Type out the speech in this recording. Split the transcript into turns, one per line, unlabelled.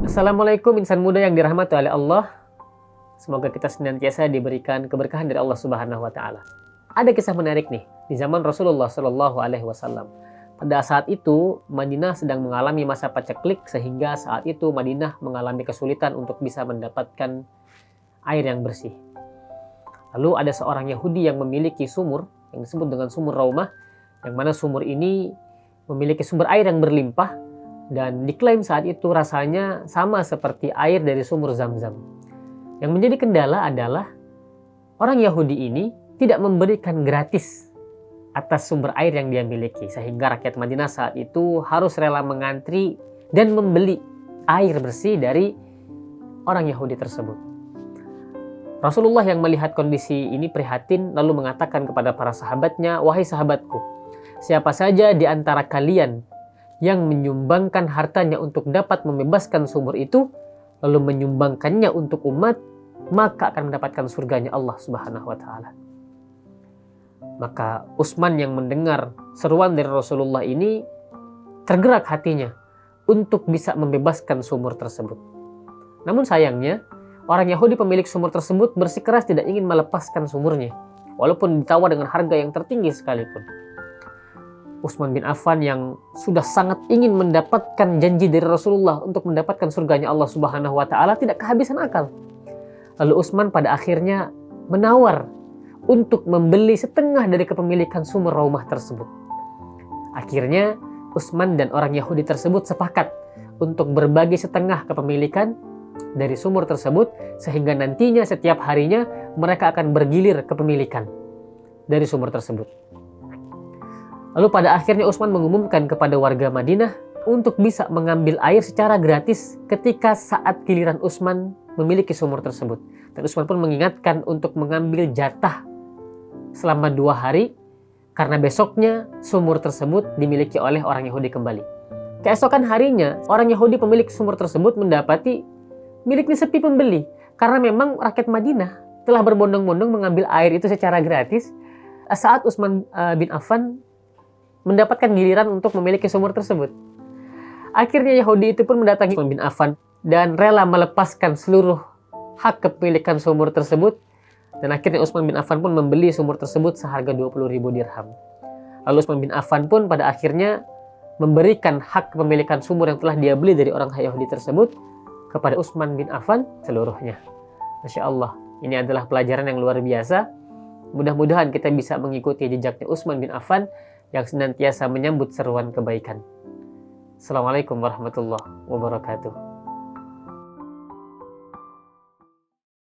Assalamualaikum insan muda yang dirahmati oleh Allah. Semoga kita senantiasa diberikan keberkahan dari Allah Subhanahu wa taala. Ada kisah menarik nih di zaman Rasulullah Shallallahu alaihi wasallam. Pada saat itu Madinah sedang mengalami masa paceklik, sehingga saat itu Madinah mengalami kesulitan untuk bisa mendapatkan air yang bersih. Lalu ada seorang Yahudi yang memiliki sumur yang disebut dengan sumur Raumah, yang mana sumur ini memiliki sumber air yang berlimpah dan diklaim saat itu rasanya sama seperti air dari sumur Zam-Zam. Yang menjadi kendala adalah orang Yahudi ini tidak memberikan gratis atas sumber air yang dia miliki, sehingga rakyat Madinah saat itu harus rela mengantri dan membeli air bersih dari orang Yahudi tersebut. Rasulullah yang melihat kondisi ini prihatin, lalu mengatakan kepada para sahabatnya, "Wahai sahabatku, siapa saja di antara kalian yang menyumbangkan hartanya untuk dapat membebaskan sumur itu, lalu menyumbangkannya untuk umat, maka akan mendapatkan surganya Allah Subhanahu wa taala." Maka Utsman yang mendengar seruan dari Rasulullah ini tergerak hatinya untuk bisa membebaskan sumur tersebut. Namun sayangnya, orang Yahudi pemilik sumur tersebut bersikeras tidak ingin melepaskan sumurnya, walaupun ditawar dengan harga yang tertinggi sekalipun. Utsman bin Affan yang sudah sangat ingin mendapatkan janji dari Rasulullah untuk mendapatkan surganya Allah Subhanahu wa taala tidak kehabisan akal. Lalu Utsman pada akhirnya menawar untuk membeli setengah dari kepemilikan sumur Raumah tersebut. Akhirnya Utsman dan orang Yahudi tersebut sepakat untuk berbagi setengah kepemilikan dari sumur tersebut, sehingga nantinya setiap harinya mereka akan bergilir kepemilikan dari sumur tersebut. Lalu pada akhirnya Utsman mengumumkan kepada warga Madinah untuk bisa mengambil air secara gratis ketika saat giliran Utsman memiliki sumur tersebut. Dan Utsman pun mengingatkan untuk mengambil jatah selama 2 hari, karena besoknya sumur tersebut dimiliki oleh orang Yahudi kembali. Keesokan harinya, orang Yahudi pemilik sumur tersebut mendapati miliknya sepi pembeli, karena memang rakyat Madinah telah berbondong-bondong mengambil air itu secara gratis saat Utsman bin Affan mendapatkan giliran untuk memiliki sumur tersebut. Akhirnya Yahudi itu pun mendatangi Utsman bin Affan dan rela melepaskan seluruh hak kepemilikan sumur tersebut, dan akhirnya Utsman bin Affan pun membeli sumur tersebut seharga 20.000 dirham. Lalu Utsman bin Affan pun pada akhirnya memberikan hak kepemilikan sumur yang telah dia beli dari orang Yahudi tersebut kepada Utsman bin Affan seluruhnya. Masya Allah, ini adalah pelajaran yang luar biasa. Mudah-mudahan kita bisa mengikuti jejaknya Utsman bin Affan yang senantiasa menyambut seruan kebaikan. Assalamualaikum warahmatullahi wabarakatuh.